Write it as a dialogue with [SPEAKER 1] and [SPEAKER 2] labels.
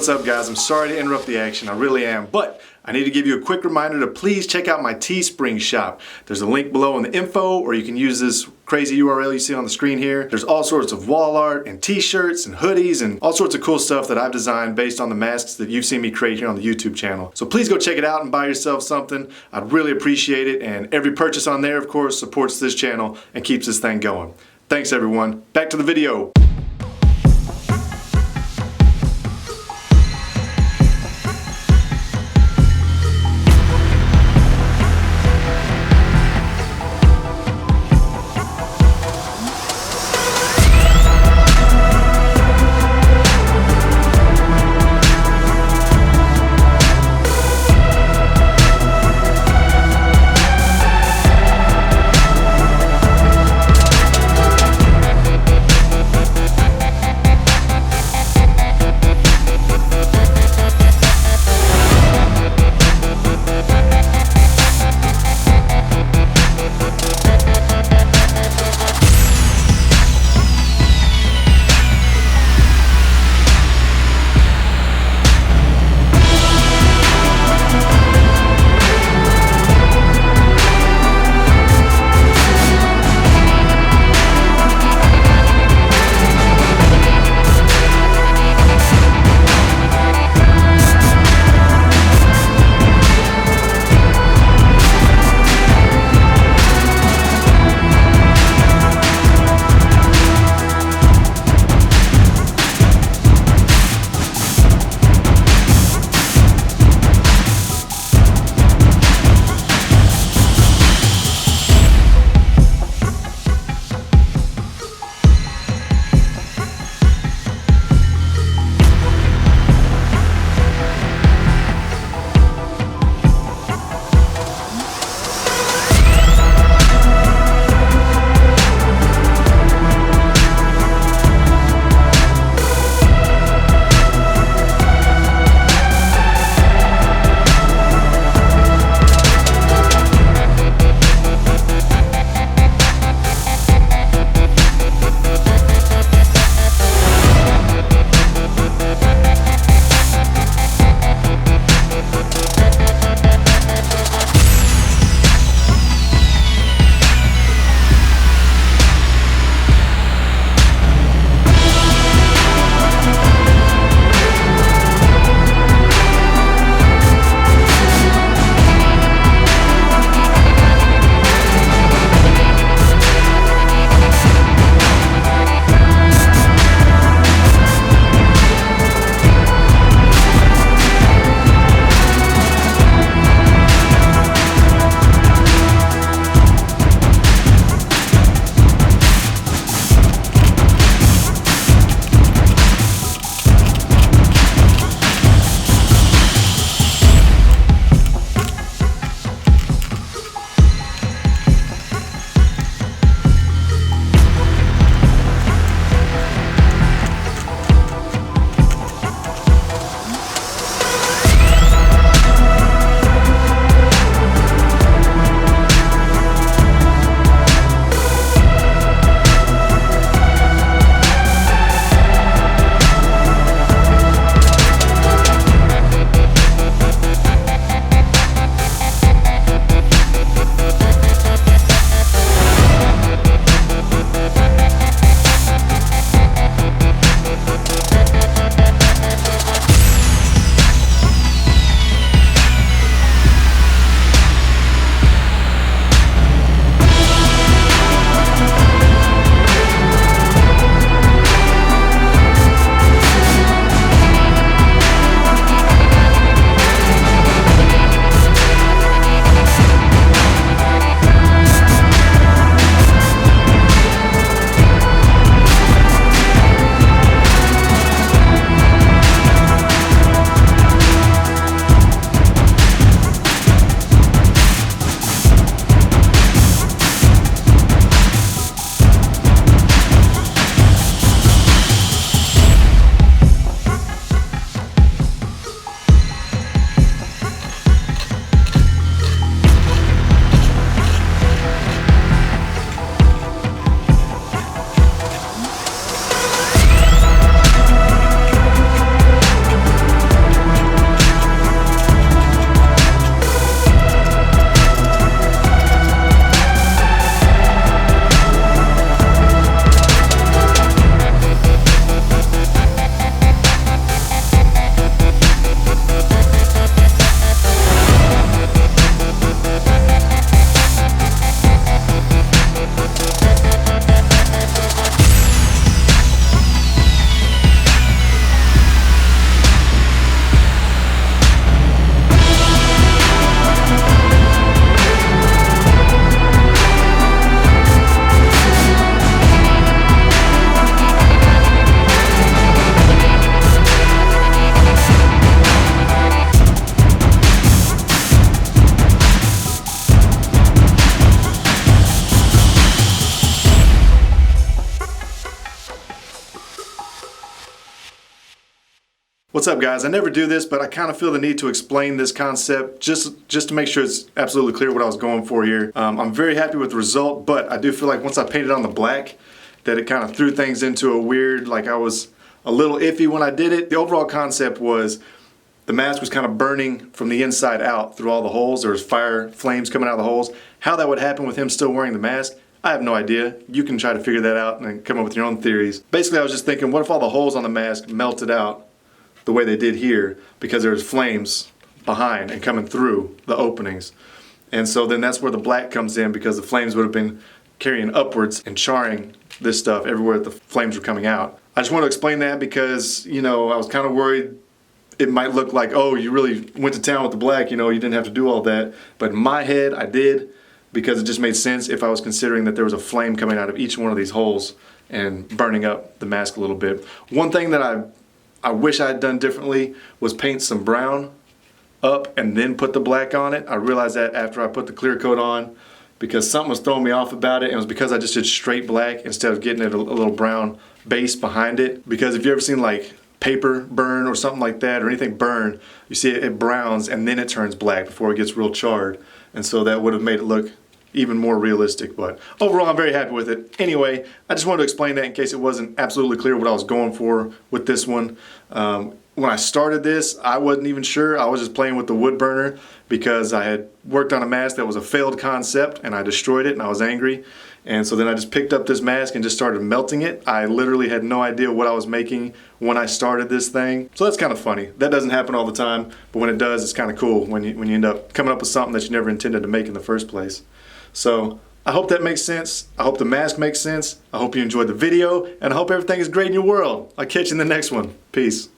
[SPEAKER 1] What's up, guys? I'm sorry to interrupt the action, I really am, but I need to give you a quick reminder to please check out my Teespring Shop. There's a link below in the info, or you can use this crazy URL you see on the screen here. There's all sorts of wall art and t-shirts and hoodies and all sorts of cool stuff that I've designed based on the masks that you've seen me create here on the YouTube channel. So please go check it out and buy yourself something. I'd really appreciate it, and every purchase on there, of course, supports this channel and keeps this thing going. Thanks, everyone. Back to the video. What's up, guys? I never do this, but I kind of feel the need to explain this concept just to make sure it's absolutely clear what I was going for here. I'm very happy with the result, but I do feel like once I painted on the black that it kind of threw things into a weird, like I was a little iffy when I did it. The overall concept was the mask was kind of burning from the inside out through all the holes. There was fire flames coming out of the holes. How that would happen with him still wearing the mask, I have no idea. You can try to figure that out and come up with your own theories. Basically, I was just thinking, what if all the holes on the mask melted out the way they did here because there was flames behind and coming through the openings? And so then that's where the black comes in, because the flames would have been carrying upwards and charring this stuff everywhere that the flames were coming out. I just want to explain that because, you know, I was kind of worried it might look like, oh, you really went to town with the black, you know, you didn't have to do all that. But in my head, I did, because it just made sense if I was considering that there was a flame coming out of each one of these holes and burning up the mask a little bit. One thing that I wish I had done differently was paint some brown up and then put the black on it. I realized that after I put the clear coat on, because something was throwing me off about it, and it was because I just did straight black instead of getting it a little brown base behind it. Because if you've ever seen like paper burn or something like that, or anything burn, you see it browns and then it turns black before it gets real charred. And so that would have made it look even more realistic. But overall, I'm very happy with it. Anyway, I just wanted to explain that in case it wasn't absolutely clear what I was going for with this one. When I started this, I wasn't even sure. I was just playing with the wood burner because I had worked on a mask that was a failed concept and I destroyed it and I was angry. And so then I just picked up this mask and just started melting it. I literally had no idea what I was making when I started this thing. So that's kind of funny. That doesn't happen all the time, but when it does, it's kind of cool when you end up coming up with something that you never intended to make in the first place. So I hope that makes sense. I hope the mask makes sense. I hope you enjoyed the video, and I hope everything is great in your world. I'll catch you in the next one. Peace.